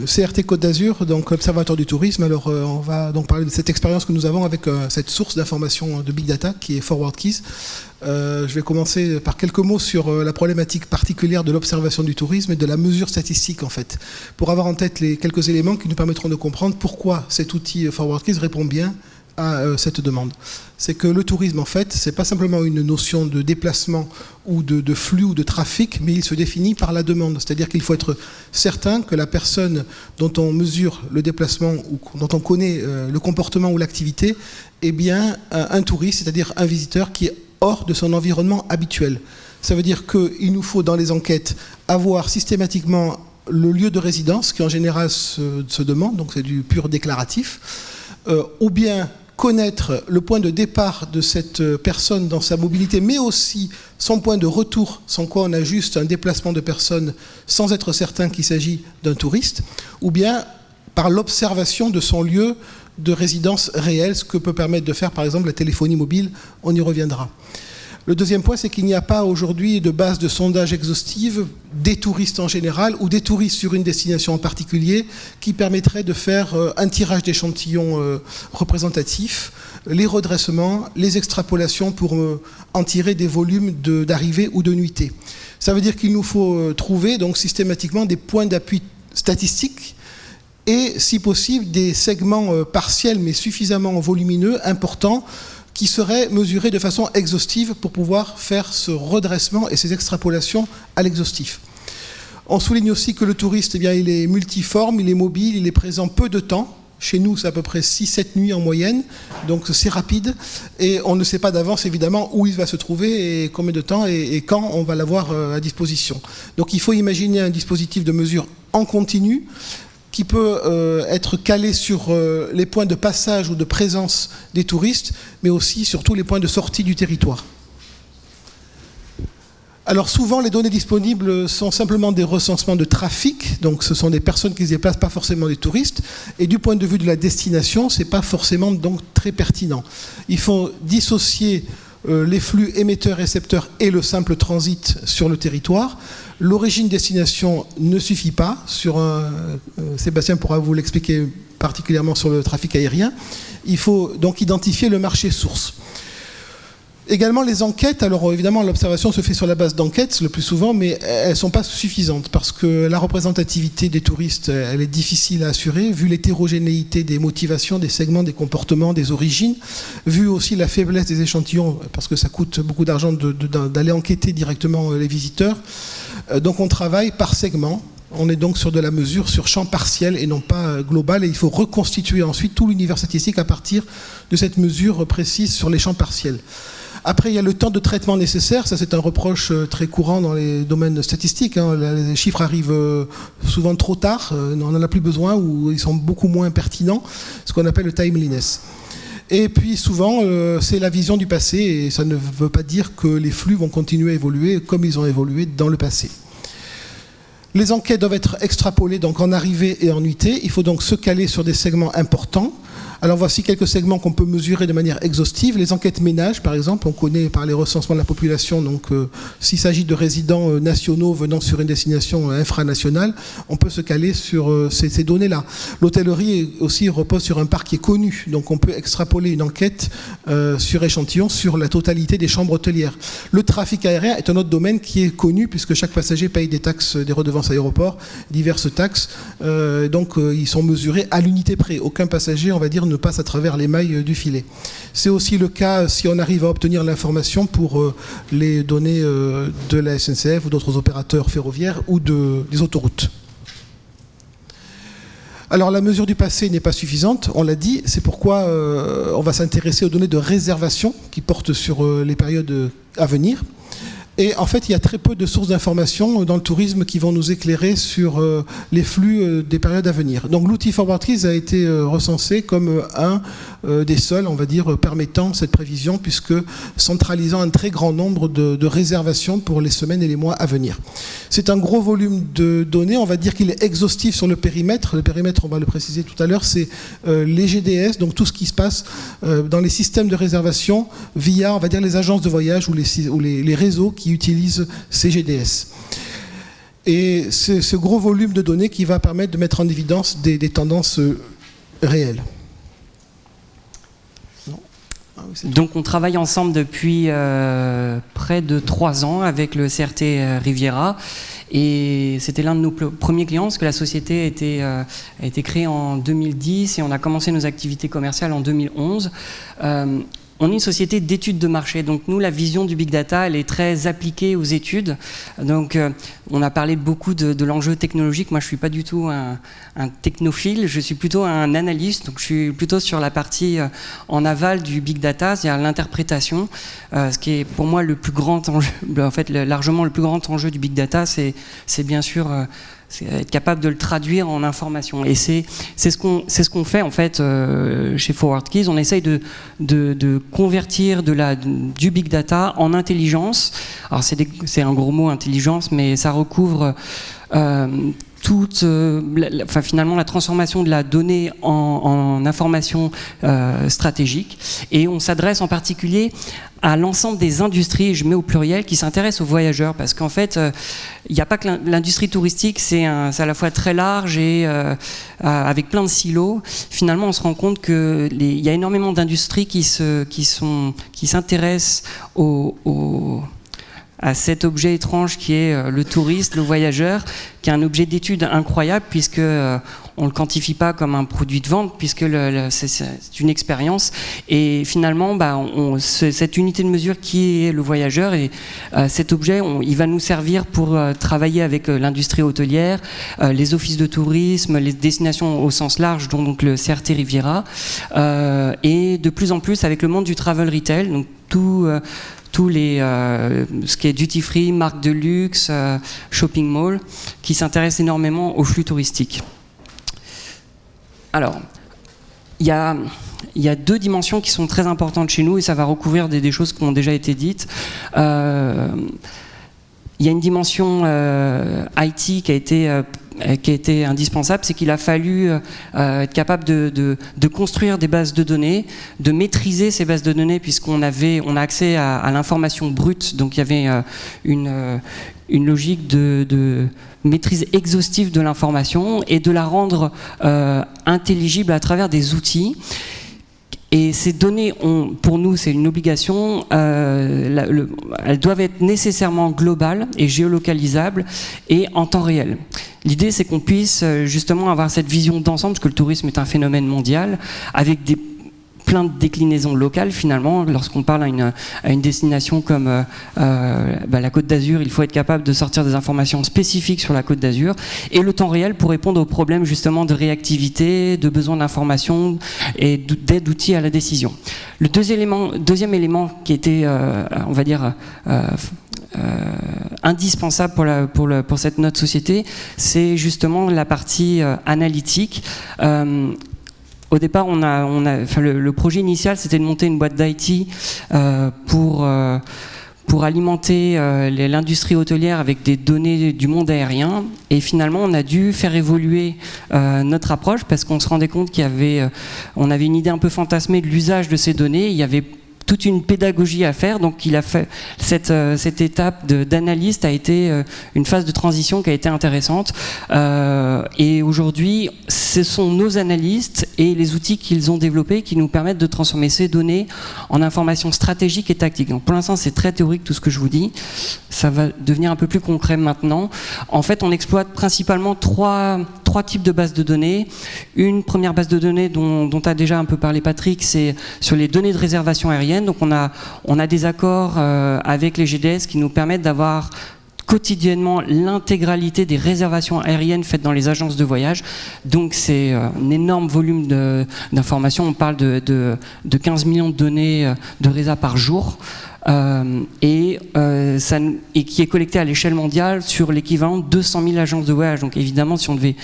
CRT Côte d'Azur, donc Observatoire du tourisme. Alors, on va donc parler de cette expérience que nous avons avec cette source d'information de Big Data qui est Forward Keys. Je vais commencer par quelques mots sur la problématique particulière de l'observation du tourisme et de la mesure statistique, en fait, pour avoir en tête les quelques éléments qui nous permettront de comprendre pourquoi cet outil Forward Keys répond bien à cette demande. C'est que le tourisme, en fait, c'est pas simplement une notion de déplacement ou de flux ou de trafic, mais il se définit par la demande. C'est-à-dire qu'il faut être certain que la personne dont on mesure le déplacement ou dont on connaît le comportement ou l'activité est bien un touriste, c'est-à-dire un visiteur qui est hors de son environnement habituel. Ça veut dire qu'il nous faut, dans les enquêtes, avoir systématiquement le lieu de résidence, qui en général se demande, donc c'est du pur déclaratif, ou bien connaître le point de départ de cette personne dans sa mobilité, mais aussi son point de retour, sans quoi on a juste un déplacement de personne sans être certain qu'il s'agit d'un touriste, ou bien par l'observation de son lieu de résidence réel, ce que peut permettre de faire par exemple la téléphonie mobile, on y reviendra. Le deuxième point, c'est qu'il n'y a pas aujourd'hui de base de sondage exhaustive des touristes en général ou des touristes sur une destination en particulier qui permettrait de faire un tirage d'échantillons représentatifs, les redressements, les extrapolations pour en tirer des volumes d'arrivée ou de nuitée. Ça veut dire qu'il nous faut trouver donc systématiquement des points d'appui statistiques et, si possible, des segments partiels mais suffisamment volumineux, importants, qui seraient mesurés de façon exhaustive pour pouvoir faire ce redressement et ces extrapolations à l'exhaustif. On souligne aussi que le touriste, eh bien, il est multiforme, il est mobile, il est présent peu de temps. Chez nous, c'est à peu près 6-7 nuits en moyenne, donc c'est rapide. Et on ne sait pas d'avance, évidemment, où il va se trouver et combien de temps et quand on va l'avoir à disposition. Donc il faut imaginer un dispositif de mesure en continu, qui peut être calé sur les points de passage ou de présence des touristes, mais aussi sur tous les points de sortie du territoire. Alors souvent, les données disponibles sont simplement des recensements de trafic, donc ce sont des personnes qui se déplacent, pas forcément des touristes, et du point de vue de la destination, c'est pas forcément donc très pertinent. Il faut dissocier les flux émetteurs-récepteurs et le simple transit sur le territoire. L'origine-destination ne suffit pas. Sébastien pourra vous l'expliquer particulièrement sur le trafic aérien. Il faut donc identifier le marché source. Également les enquêtes, alors évidemment l'observation se fait sur la base d'enquêtes le plus souvent, mais elles ne sont pas suffisantes parce que la représentativité des touristes, elle est difficile à assurer, vu l'hétérogénéité des motivations, des segments, des comportements, des origines, vu aussi la faiblesse des échantillons, parce que ça coûte beaucoup d'argent d'aller enquêter directement les visiteurs. Donc on travaille par segment. On est donc sur de la mesure sur champ partiel et non pas global, et il faut reconstituer ensuite tout l'univers statistique à partir de cette mesure précise sur les champs partiels. Après, il y a le temps de traitement nécessaire. Ça, c'est un reproche très courant dans les domaines statistiques. Les chiffres arrivent souvent trop tard. On n'en a plus besoin ou ils sont beaucoup moins pertinents. Ce qu'on appelle le timeliness. Et puis, souvent, c'est la vision du passé. Et ça ne veut pas dire que les flux vont continuer à évoluer comme ils ont évolué dans le passé. Les enquêtes doivent être extrapolées donc en arrivée et en nuitée. Il faut donc se caler sur des segments importants. Alors voici quelques segments qu'on peut mesurer de manière exhaustive. Les enquêtes ménages, par exemple, on connaît par les recensements de la population, donc s'il s'agit de résidents nationaux venant sur une destination infranationale, on peut se caler sur ces données-là. L'hôtellerie aussi repose sur un parc qui est connu, donc on peut extrapoler une enquête sur échantillon sur la totalité des chambres hôtelières. Le trafic aérien est un autre domaine qui est connu puisque chaque passager paye des taxes, des redevances aéroports, diverses taxes, donc ils sont mesurés à l'unité près. Aucun passager, on va dire, ne passe à travers les mailles du filet. C'est aussi le cas si on arrive à obtenir l'information pour les données de la SNCF ou d'autres opérateurs ferroviaires ou des autoroutes. Alors la mesure du passé n'est pas suffisante, on l'a dit, c'est pourquoi on va s'intéresser aux données de réservation qui portent sur les périodes à venir. Et en fait, il y a très peu de sources d'informations dans le tourisme qui vont nous éclairer sur les flux des périodes à venir. Donc l'outil Forward Keys a été recensé comme un des seuls, on va dire, permettant cette prévision, puisque centralisant un très grand nombre de réservations pour les semaines et les mois à venir. C'est un gros volume de données, on va dire qu'il est exhaustif sur le périmètre. Le périmètre, on va le préciser tout à l'heure, c'est les GDS, donc tout ce qui se passe dans les systèmes de réservation via, on va dire, les agences de voyage ou les réseaux qui utilisent ces GDS. Et c'est ce gros volume de données qui va permettre de mettre en évidence des tendances réelles. Donc on travaille ensemble depuis près de 3 ans avec le CRT Riviera, et c'était l'un de nos premiers clients parce que la société a été créée en 2010 et on a commencé nos activités commerciales en 2011. On est une société d'études de marché, donc nous, la vision du Big Data, elle est très appliquée aux études. Donc on a parlé beaucoup de l'enjeu technologique. Moi, je ne suis pas du tout un technophile, je suis plutôt un analyste, donc je suis plutôt sur la partie en aval du Big Data, c'est-à-dire l'interprétation. Ce qui est pour moi le plus grand enjeu, en fait largement le plus grand enjeu du Big Data, c'est bien sûr... c'est être capable de le traduire en information. Et c'est ce qu'on fait en fait chez Forward Keys. On essaye de convertir du big data en intelligence. Alors c'est un gros mot, intelligence, mais ça recouvre finalement la transformation de la donnée en information stratégique. Et on s'adresse en particulier à l'ensemble des industries, je mets au pluriel, qui s'intéressent aux voyageurs, parce qu'en fait, il n'y a pas que l'industrie touristique, c'est à la fois très large et avec plein de silos. Finalement, on se rend compte qu'il y a énormément d'industries qui s'intéressent à cet objet étrange qui est le touriste, le voyageur, qui est un objet d'étude incroyable puisque on ne le quantifie pas comme un produit de vente puisque c'est une expérience, et finalement cette unité de mesure qui est le voyageur, et cet objet il va nous servir pour travailler avec l'industrie hôtelière, les offices de tourisme, les destinations au sens large, dont donc le CRT Riviera, et de plus en plus avec le monde du travel retail, donc ce qui est duty free, marque de luxe, shopping mall, qui s'intéressent énormément aux flux touristiques. Alors, il y a 2 dimensions qui sont très importantes chez nous, et ça va recouvrir des choses qui ont déjà été dites. Il y a une dimension IT qui a été indispensable, c'est qu'il a fallu être capable de construire des bases de données, de maîtriser ces bases de données, puisqu'on a accès à l'information brute, donc il y avait une logique de maîtrise exhaustive de l'information et de la rendre intelligible à travers des outils. Et ces données, pour nous, c'est une obligation, elles doivent être nécessairement globales et géolocalisables et en temps réel. L'idée, c'est qu'on puisse justement avoir cette vision d'ensemble, parce que le tourisme est un phénomène mondial, avec plein de déclinaisons locales finalement. Lorsqu'on parle à une destination comme la Côte d'Azur, il faut être capable de sortir des informations spécifiques sur la Côte d'Azur, et le temps réel pour répondre aux problèmes justement de réactivité, de besoin d'information et d'aide d'outils à la décision. Le deuxième élément qui était, on va dire, indispensable pour cette notre société, c'est justement la partie analytique. Au départ, le projet initial, c'était de monter une boîte d'IT pour alimenter l'industrie hôtelière avec des données du monde aérien. Et finalement, on a dû faire évoluer notre approche parce qu'on se rendait compte on avait une idée un peu fantasmée de l'usage de ces données. Il y avait toute une pédagogie à faire, donc il a fait cette étape d'analyste a été une phase de transition qui a été intéressante, et aujourd'hui ce sont nos analystes et les outils qu'ils ont développés qui nous permettent de transformer ces données en informations stratégiques et tactiques. Donc pour l'instant c'est très théorique tout ce que je vous dis, ça va devenir un peu plus concret maintenant. En fait on exploite principalement trois types de bases de données. Une première base de données dont a déjà un peu parlé Patrick, c'est sur les données de réservation aérienne. Donc on a des accords avec les GDS qui nous permettent d'avoir quotidiennement l'intégralité des réservations aériennes faites dans les agences de voyage. Donc c'est un énorme volume d'informations. On parle de 15 millions de données de résa par jour. Et qui est collecté à l'échelle mondiale sur l'équivalent de 200 000 agences de voyage. Donc évidemment, si on devait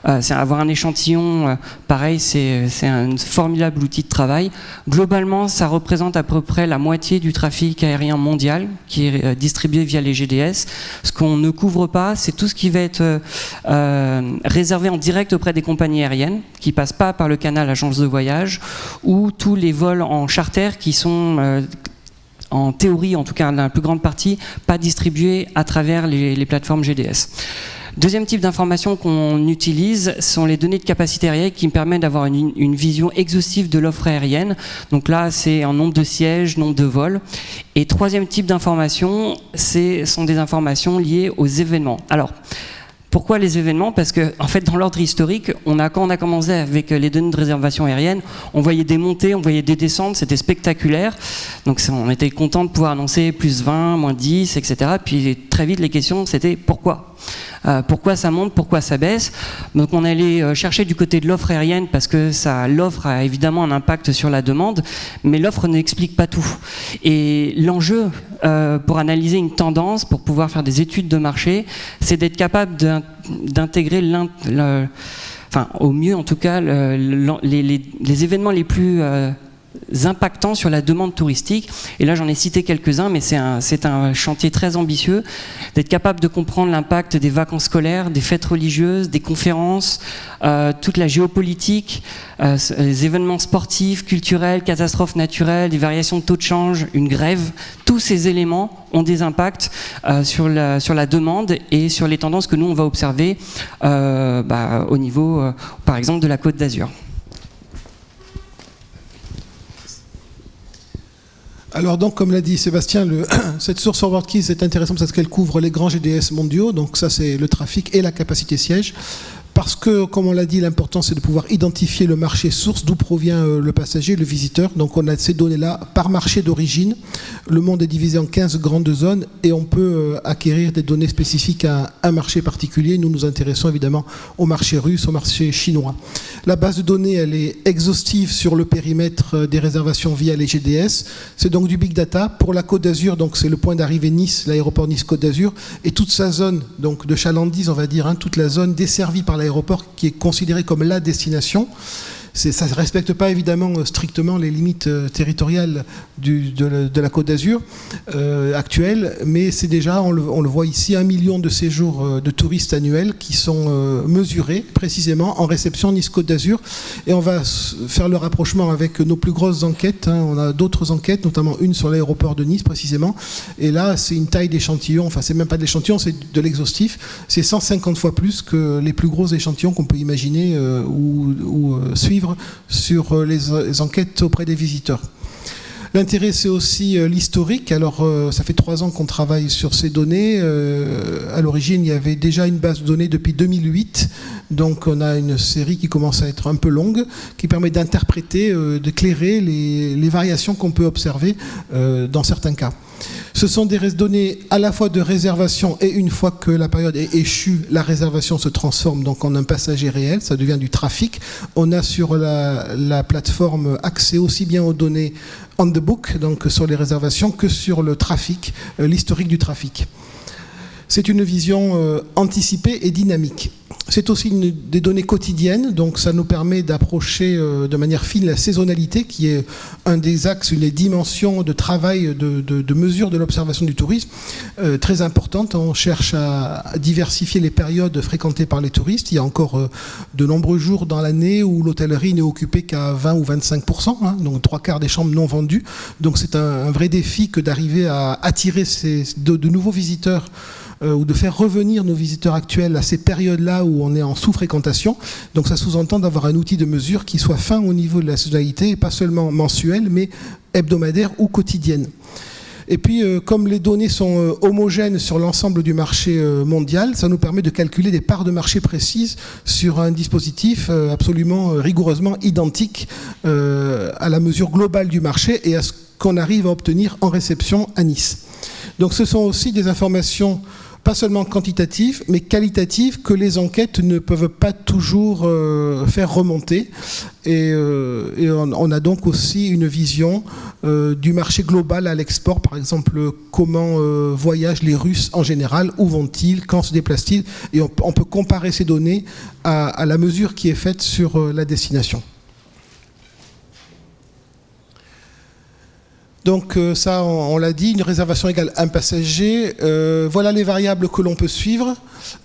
avoir un échantillon pareil, c'est un formidable outil de travail. Globalement, ça représente à peu près la moitié du trafic aérien mondial qui est distribué via les GDS. Ce qu'on ne couvre pas, c'est tout ce qui va être réservé en direct auprès des compagnies aériennes, qui passent pas par le canal agence de voyage, ou tous les vols en charter qui sont en théorie, en tout cas la plus grande partie, pas distribuées à travers les plateformes GDS. Deuxième type d'information qu'on utilise sont les données de capacité aérienne qui me permettent d'avoir une vision exhaustive de l'offre aérienne. Donc là, c'est en nombre de sièges, nombre de vols. Et troisième type d'information, sont des informations liées aux événements. Alors, pourquoi les événements? Parce que, en fait, dans l'ordre historique, quand on a commencé avec les données de réservation aérienne, on voyait des montées, on voyait des descentes, c'était spectaculaire. Donc on était content de pouvoir annoncer plus 20, moins 10, etc. Puis très vite, les questions, c'était pourquoi? Pourquoi ça monte, pourquoi ça baisse? Donc on allait chercher du côté de l'offre aérienne parce que l'offre a évidemment un impact sur la demande, mais l'offre n'explique pas tout. Et l'enjeu pour analyser une tendance, pour pouvoir faire des études de marché, c'est d'être capable d'intégrer au mieux en tout cas les événements les plus impactants sur la demande touristique. Et là, j'en ai cité quelques-uns, mais c'est un chantier très ambitieux, d'être capable de comprendre l'impact des vacances scolaires, des fêtes religieuses, des conférences, toute la géopolitique, les événements sportifs, culturels, catastrophes naturelles, des variations de taux de change, une grève. Tous ces éléments ont des impacts sur la demande et sur les tendances que nous, on va observer au niveau, par exemple, de la Côte d'Azur. Alors donc, comme l'a dit Sébastien, cette source Forward Keys est intéressante parce qu'elle couvre les grands GDS mondiaux, donc ça c'est le trafic et la capacité siège. Parce que, comme on l'a dit, l'important c'est de pouvoir identifier le marché source, d'où provient le passager, le visiteur. Donc on a ces données-là par marché d'origine. Le monde est divisé en 15 grandes zones et on peut acquérir des données spécifiques à un marché particulier. Nous nous intéressons évidemment au marché russe, au marché chinois. La base de données, elle est exhaustive sur le périmètre des réservations via les GDS. C'est donc du big data. Pour la Côte d'Azur, donc c'est le point d'arrivée Nice, l'aéroport Nice-Côte d'Azur, et toute sa zone donc de chalandise, on va dire, toute la zone desservie par l'aéroport qui est considéré comme la destination. Ça ne respecte pas évidemment strictement les limites territoriales de la Côte d'Azur actuelle, mais c'est déjà, on le voit ici, 1 million de séjours de touristes annuels qui sont mesurés précisément en réception Nice-Côte d'Azur. Et on va faire le rapprochement avec nos plus grosses enquêtes. On a d'autres enquêtes, notamment une sur l'aéroport de Nice précisément. Et là, c'est une taille d'échantillon, enfin c'est même pas de l'échantillon, c'est de l'exhaustif. C'est 150 fois plus que les plus gros échantillons qu'on peut imaginer ou suivre sur les enquêtes auprès des visiteurs. L'intérêt, c'est aussi l'historique. Alors, ça fait 3 ans qu'on travaille sur ces données. À l'origine, il y avait déjà une base de données depuis 2008. Donc, on a une série qui commence à être un peu longue, qui permet d'interpréter, d'éclairer les variations qu'on peut observer dans certains cas. Ce sont des données à la fois de réservation et une fois que la période est échue, la réservation se transforme donc en un passager réel, ça devient du trafic. On a sur la plateforme accès aussi bien aux données on the book, donc sur les réservations, que sur le trafic, l'historique du trafic. C'est une vision anticipée et dynamique. C'est aussi des données quotidiennes, donc ça nous permet d'approcher de manière fine la saisonnalité, qui est un des axes, une des dimensions de travail, de mesure de l'observation du tourisme, très importante. On cherche à diversifier les périodes fréquentées par les touristes. Il y a encore de nombreux jours dans l'année où l'hôtellerie n'est occupée qu'à 20 ou 25%, donc 3/4 des chambres non vendues. Donc c'est un vrai défi que d'arriver à attirer de nouveaux visiteurs ou de faire revenir nos visiteurs actuels à ces périodes-là où on est en sous-fréquentation. Donc ça sous-entend d'avoir un outil de mesure qui soit fin au niveau de la saisonnalité, et pas seulement mensuel, mais hebdomadaire ou quotidienne. Et puis, comme les données sont homogènes sur l'ensemble du marché mondial, ça nous permet de calculer des parts de marché précises sur un dispositif absolument rigoureusement identique à la mesure globale du marché et à ce qu'on arrive à obtenir en réception à Nice. Donc ce sont aussi des informations pas seulement quantitatives, mais qualitatives que les enquêtes ne peuvent pas toujours faire remonter. Et on a donc aussi une vision du marché global à l'export. Par exemple, comment voyagent les Russes en général, où vont-ils, quand se déplacent-ils. Et on peut comparer ces données à la mesure qui est faite sur la destination. Donc ça, on l'a dit, une réservation égale un passager. Voilà les variables que l'on peut suivre.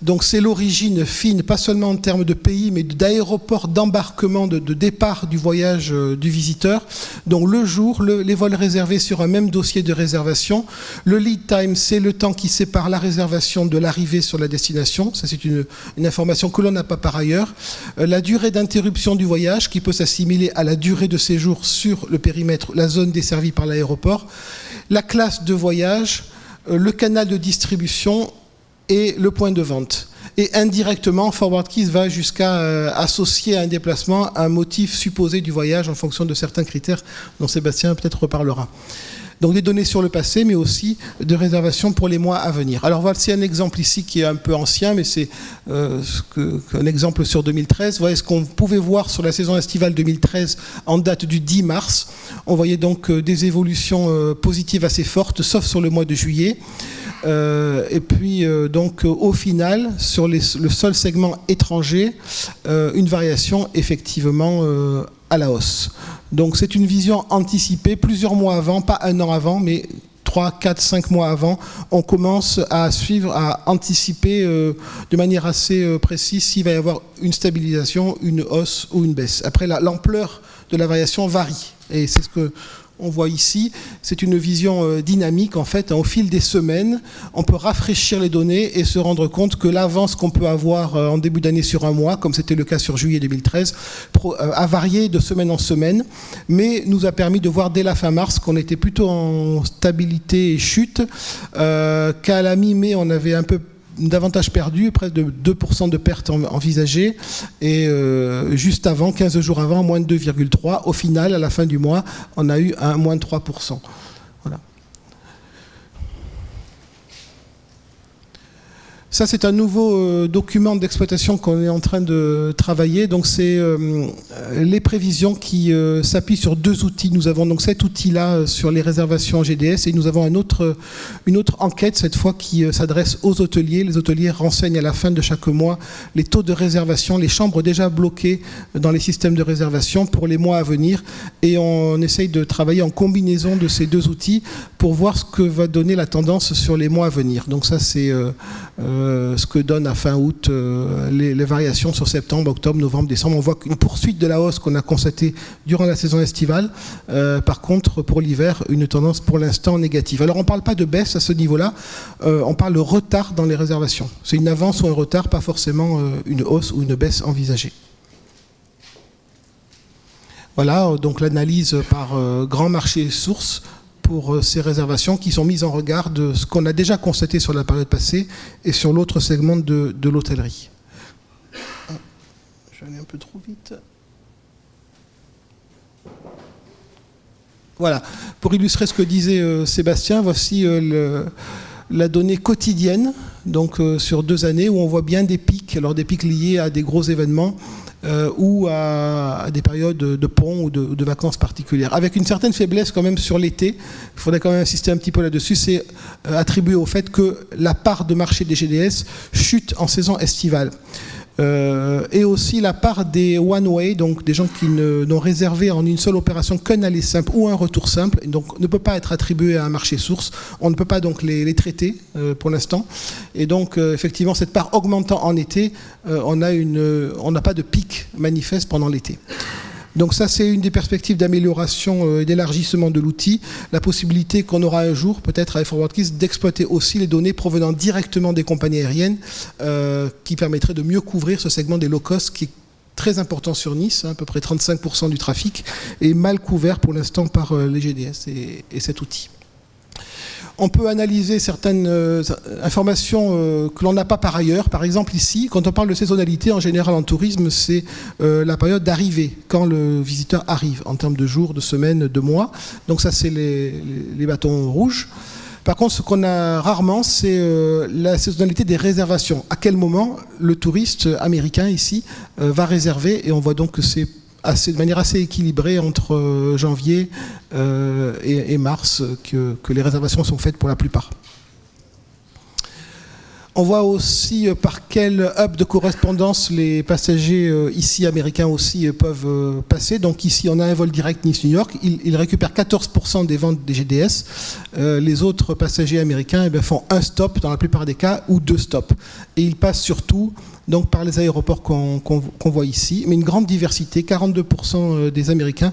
Donc c'est l'origine fine, pas seulement en termes de pays, mais d'aéroport, d'embarquement, de départ du voyage du visiteur. Donc le jour, les vols réservés sur un même dossier de réservation. Le lead time, c'est le temps qui sépare la réservation de l'arrivée sur la destination. Ça, c'est une information que l'on n'a pas par ailleurs. La durée d'interruption du voyage, qui peut s'assimiler à la durée de séjour sur le périmètre, la zone desservie par l'aéroport. La classe de voyage, le canal de distribution et le point de vente. Et indirectement, ForwardKeys va jusqu'à associer à un déplacement un motif supposé du voyage en fonction de certains critères dont Sébastien peut-être reparlera. Donc des données sur le passé, mais aussi de réservations pour les mois à venir. Alors voici un exemple ici qui est un peu ancien, mais c'est un exemple sur 2013. Vous voyez ce qu'on pouvait voir sur la saison estivale 2013 en date du 10 mars. On voyait donc des évolutions positives assez fortes, sauf sur le mois de juillet. Et puis donc au final sur le seul segment étranger, une variation effectivement à la hausse. Donc c'est une vision anticipée plusieurs mois avant, pas un an avant, mais 3, 4, 5 mois avant, on commence à suivre, à anticiper de manière assez précise s'il va y avoir une stabilisation, une hausse ou une baisse. Après, l'ampleur de la variation varie, et c'est ce que on voit ici. C'est une vision dynamique, en fait. Au fil des semaines, on peut rafraîchir les données et se rendre compte que l'avance qu'on peut avoir en début d'année sur un mois, comme c'était le cas sur juillet 2013, a varié de semaine en semaine, mais nous a permis de voir dès la fin mars qu'on était plutôt en stabilité et chute, qu'à la mi-mai, on avait un peu davantage perdu, près de 2% de pertes envisagées, et juste avant, 15 jours avant, moins de 2,3%. Au final, à la fin du mois, on a eu un moins de 3%. Voilà. Ça, c'est un nouveau document d'exploitation qu'on est en train de travailler. Donc, c'est les prévisions qui s'appuient sur deux outils. Nous avons donc cet outil-là sur les réservations en GDS et nous avons une autre enquête, cette fois, qui s'adresse aux hôteliers. Les hôteliers renseignent à la fin de chaque mois les taux de réservation, les chambres déjà bloquées dans les systèmes de réservation pour les mois à venir. Et on essaye de travailler en combinaison de ces deux outils pour voir ce que va donner la tendance sur les mois à venir. Donc ça, c'est ce que donne à fin août les variations sur septembre, octobre, novembre, décembre. On voit une poursuite de la hausse qu'on a constatée durant la saison estivale. Par contre, pour l'hiver, une tendance pour l'instant négative. Alors on ne parle pas de baisse à ce niveau-là, on parle de retard dans les réservations. C'est une avance ou un retard, pas forcément une hausse ou une baisse envisagée. Voilà, donc l'analyse par grand marché source pour ces réservations qui sont mises en regard de ce qu'on a déjà constaté sur la période passée et sur l'autre segment de l'hôtellerie. Je vais aller un peu trop vite. Voilà, pour illustrer ce que disait Sébastien, voici la donnée quotidienne, donc sur 2 années, où on voit bien des pics, alors des pics liés à des gros événements, ou à des périodes de pont ou de vacances particulières. Avec une certaine faiblesse quand même sur l'été, il faudrait quand même insister un petit peu là-dessus, c'est attribué au fait que la part de marché des GDS chute en saison estivale. Et aussi la part des one-way, donc des gens qui n'ont réservé en une seule opération qu'un aller simple ou un retour simple, donc ne peut pas être attribué à un marché source. On ne peut pas donc les traiter pour l'instant. Et donc effectivement, cette part augmentant en été, on n'a pas de pic manifeste pendant l'été. Donc ça, c'est une des perspectives d'amélioration et d'élargissement de l'outil, la possibilité qu'on aura un jour, peut-être avec ForwardKeys, d'exploiter aussi les données provenant directement des compagnies aériennes qui permettraient de mieux couvrir ce segment des low-cost qui est très important sur Nice, à peu près 35% du trafic, et mal couvert pour l'instant par les GDS et cet outil. On peut analyser certaines informations que l'on n'a pas par ailleurs. Par exemple ici, quand on parle de saisonnalité, en général en tourisme, c'est la période d'arrivée, quand le visiteur arrive, en termes de jours, de semaines, de mois. Donc ça, c'est les bâtons rouges. Par contre, ce qu'on a rarement, c'est la saisonnalité des réservations. À quel moment le touriste américain ici va réserver, et on voit donc que c'est de manière assez équilibrée entre janvier et mars que les réservations sont faites pour la plupart. On voit aussi par quel hub de correspondance les passagers ici américains aussi peuvent passer. Donc ici, on a un vol direct Nice-New York. Il récupère 14% des ventes des GDS. Les autres passagers américains font un stop dans la plupart des cas ou 2 stops. Et ils passent surtout donc, par les aéroports qu'on voit ici. Mais une grande diversité, 42% des Américains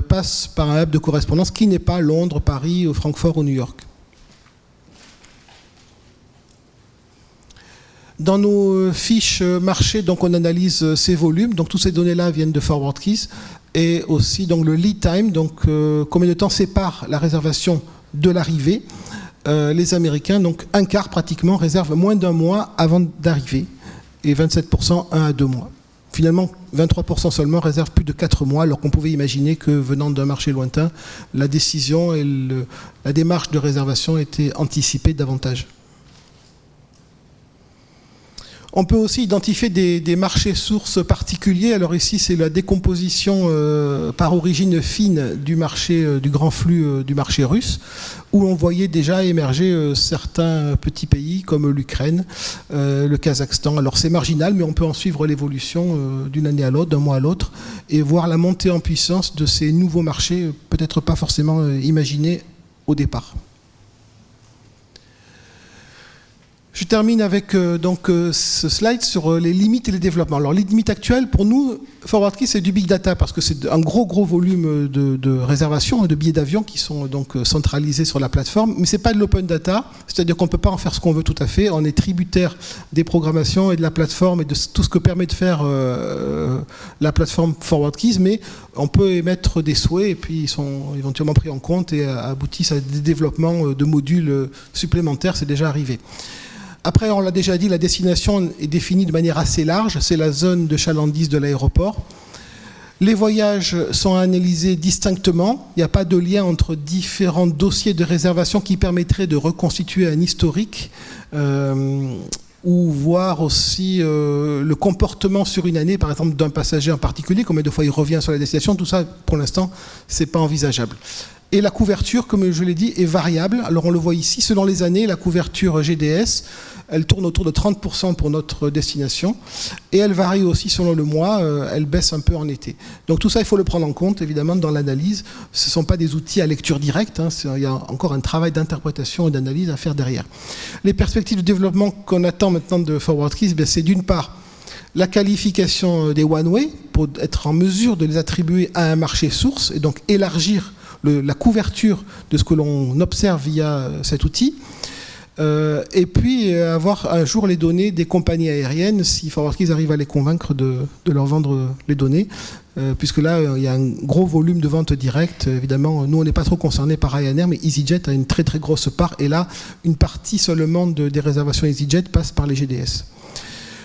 passent par un hub de correspondance qui n'est pas Londres, Paris, Francfort ou New York. Dans nos fiches marché, donc on analyse ces volumes. Donc toutes ces données-là viennent de ForwardKeys. Et aussi donc le lead time, donc combien de temps sépare la réservation de l'arrivée. Les Américains, donc un quart pratiquement, réservent moins d'1 mois avant d'arriver. Et 27%, 1 à 2 mois. Finalement, 23% seulement réservent plus de 4 mois, alors qu'on pouvait imaginer que venant d'un marché lointain, la décision et la démarche de réservation étaient anticipées davantage. On peut aussi identifier des marchés sources particuliers. Alors ici, c'est la décomposition par origine fine du marché, du grand flux du marché russe, où on voyait déjà émerger certains petits pays comme l'Ukraine, le Kazakhstan. Alors c'est marginal, mais on peut en suivre l'évolution d'une année à l'autre, d'un mois à l'autre, et voir la montée en puissance de ces nouveaux marchés, peut-être pas forcément imaginés au départ. Je termine avec ce slide sur les limites et les développements. Alors les limites actuelles, pour nous, ForwardKeys, c'est du big data parce que c'est un gros volume de réservations, de billets d'avion qui sont donc centralisés sur la plateforme, mais c'est pas de l'open data, c'est-à-dire qu'on ne peut pas en faire ce qu'on veut tout à fait. On est tributaire des programmations et de la plateforme et de tout ce que permet de faire la plateforme ForwardKeys, mais on peut émettre des souhaits et puis ils sont éventuellement pris en compte et aboutissent à des développements de modules supplémentaires, c'est déjà arrivé. Après, on l'a déjà dit, la destination est définie de manière assez large, c'est la zone de chalandise de l'aéroport. Les voyages sont analysés distinctement, il n'y a pas de lien entre différents dossiers de réservation qui permettraient de reconstituer un historique ou voir aussi le comportement sur une année, par exemple d'un passager en particulier, combien de fois il revient sur la destination, tout ça, pour l'instant, ce n'est pas envisageable. Et la couverture, comme je l'ai dit, est variable. Alors on le voit ici, selon les années, la couverture GDS, elle tourne autour de 30% pour notre destination. Et elle varie aussi selon le mois, elle baisse un peu en été. Donc tout ça, il faut le prendre en compte, évidemment, dans l'analyse. Ce ne sont pas des outils à lecture directe, hein. Il y a encore un travail d'interprétation et d'analyse à faire derrière. Les perspectives de développement qu'on attend maintenant de ForwardKeys, c'est d'une part la qualification des one-way, pour être en mesure de les attribuer à un marché source, et donc élargir la couverture de ce que l'on observe via cet outil, et puis avoir un jour les données des compagnies aériennes, si ForwardKeys arrive à les convaincre de leur vendre les données, puisque là, il y a un gros volume de vente directe. Évidemment, nous, on n'est pas trop concernés par Ryanair, mais EasyJet a une très très grosse part, et là, une partie seulement des réservations EasyJet passe par les GDS.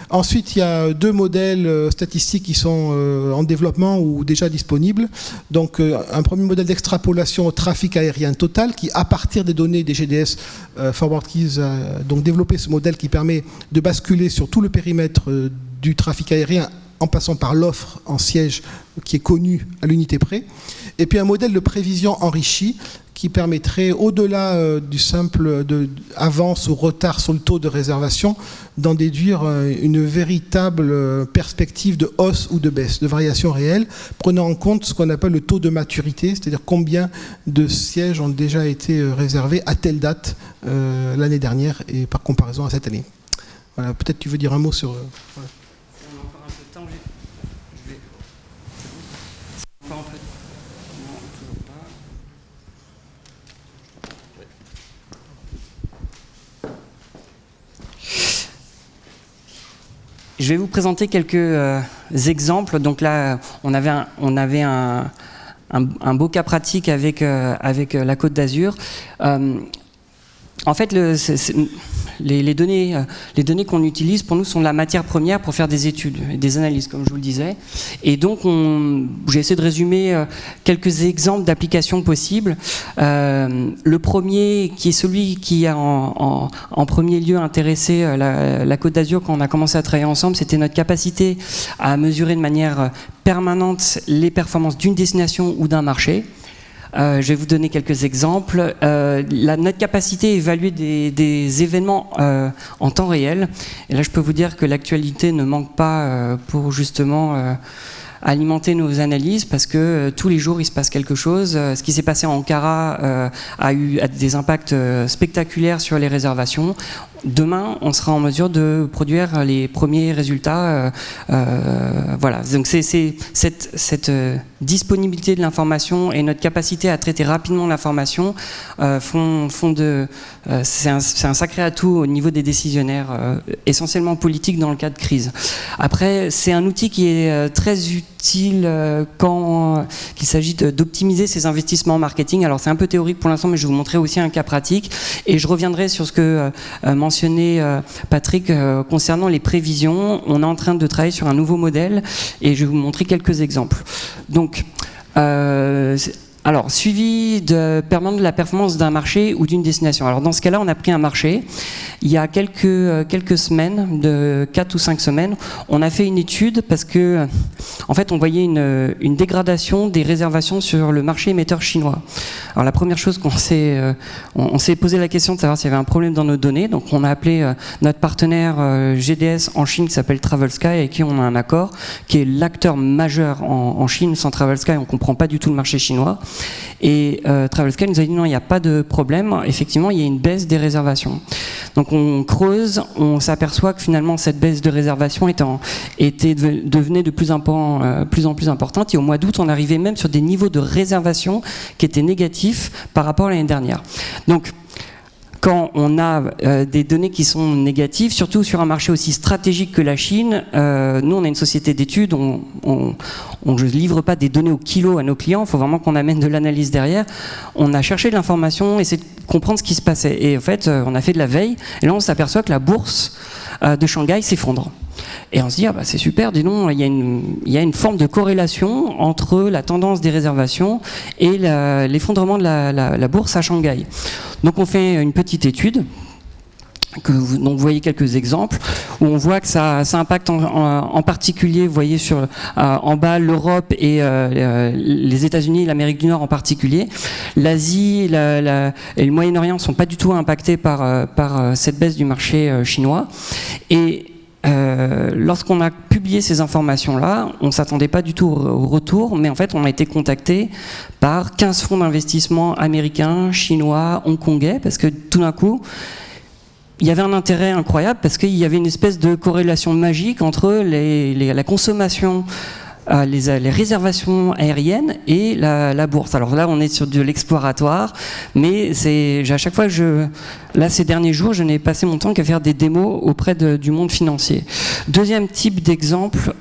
Ensuite, il y a 2 modèles statistiques qui sont en développement ou déjà disponibles. Donc, un premier modèle d'extrapolation au trafic aérien total qui, à partir des données des GDS, ForwardKeys a donc développé ce modèle qui permet de basculer sur tout le périmètre du trafic aérien en passant par l'offre en siège qui est connue à l'unité près. Et puis un modèle de prévision enrichi qui permettrait, au-delà du simple avance ou retard sur le taux de réservation, d'en déduire une véritable perspective de hausse ou de baisse, de variation réelle, prenant en compte ce qu'on appelle le taux de maturité, c'est-à-dire combien de sièges ont déjà été réservés à telle date l'année dernière et par comparaison à cette année. Voilà, peut-être tu veux dire un mot sur... Voilà. On a encore un peu de temps, je vais... Encore un peu. Non, toujours pas. Je vais vous présenter quelques exemples. Donc là, on avait un beau cas pratique avec la Côte d'Azur. En fait, les données qu'on utilise pour nous sont la matière première pour faire des études et des analyses, comme je vous le disais. Et donc, j'ai essayé de résumer quelques exemples d'applications possibles. Le premier, qui est celui qui a en premier lieu intéressé la Côte d'Azur quand on a commencé à travailler ensemble, c'était notre capacité à mesurer de manière permanente les performances d'une destination ou d'un marché. Je vais vous donner quelques exemples. Notre capacité à évaluer des événements en temps réel. Et là, je peux vous dire que l'actualité ne manque pas pour justement alimenter nos analyses, parce que tous les jours il se passe quelque chose. Ce qui s'est passé en Ankara a des impacts spectaculaires sur les réservations. Demain, on sera en mesure de produire les premiers résultats. Voilà. Donc c'est cette disponibilité de l'information et notre capacité à traiter rapidement l'information c'est un sacré atout au niveau des décisionnaires, essentiellement politiques dans le cas de crise. Après, c'est un outil qui est très utile quand il s'agit d'optimiser ses investissements en marketing. Alors c'est un peu théorique pour l'instant, mais je vais vous montrer aussi un cas pratique. Et je reviendrai sur ce que mentionnait Patrick concernant les prévisions. On est en train de travailler sur un nouveau modèle et je vais vous montrer quelques exemples. Donc, alors, suivi de la performance d'un marché ou d'une destination. Alors, dans ce cas-là, on a pris un marché. Il y a quelques semaines, de 4 ou 5 semaines, on a fait une étude parce que, en fait, on voyait une dégradation des réservations sur le marché émetteur chinois. Alors, la première chose on s'est posé la question de savoir s'il y avait un problème dans nos données. Donc, on a appelé notre partenaire GDS en Chine qui s'appelle TravelSky, avec qui on a un accord, qui est l'acteur majeur en Chine. Sans TravelSky, on ne comprend pas du tout le marché chinois. Et TravelSky nous a dit non, il n'y a pas de problème, effectivement il y a une baisse des réservations. Donc on creuse, on s'aperçoit que finalement cette baisse de réservation devenait de plus en plus importante, et au mois d'août on arrivait même sur des niveaux de réservation qui étaient négatifs par rapport à l'année dernière. Donc quand on a des données qui sont négatives, surtout sur un marché aussi stratégique que la Chine, nous on a une société d'études, on ne livre pas des données au kilo à nos clients, il faut vraiment qu'on amène de l'analyse derrière. On a cherché de l'information, essayé de comprendre ce qui se passait. Et en fait, on a fait de la veille, et là on s'aperçoit que la bourse de Shanghai s'effondre. Et on se dit, c'est super, dis donc, il y a une forme de corrélation entre la tendance des réservations et l'effondrement de la bourse à Shanghai. Donc on fait une petite étude, dont vous voyez quelques exemples, où on voit que ça impacte en particulier, vous voyez en bas l'Europe et les États-Unis, l'Amérique du Nord en particulier. L'Asie et le Moyen-Orient ne sont pas du tout impactés par cette baisse du marché chinois. Et lorsqu'on a publié ces informations-là, on ne s'attendait pas du tout au retour, mais en fait on a été contacté par 15 fonds d'investissement américains, chinois, hongkongais, parce que tout d'un coup, il y avait un intérêt incroyable, parce qu'il y avait une espèce de corrélation magique entre la consommation, les réservations aériennes et la bourse. Alors là, on est sur de l'exploratoire, mais à chaque fois ces derniers jours, je n'ai passé mon temps qu'à faire des démos auprès du monde financier. Deuxième type d'exemple,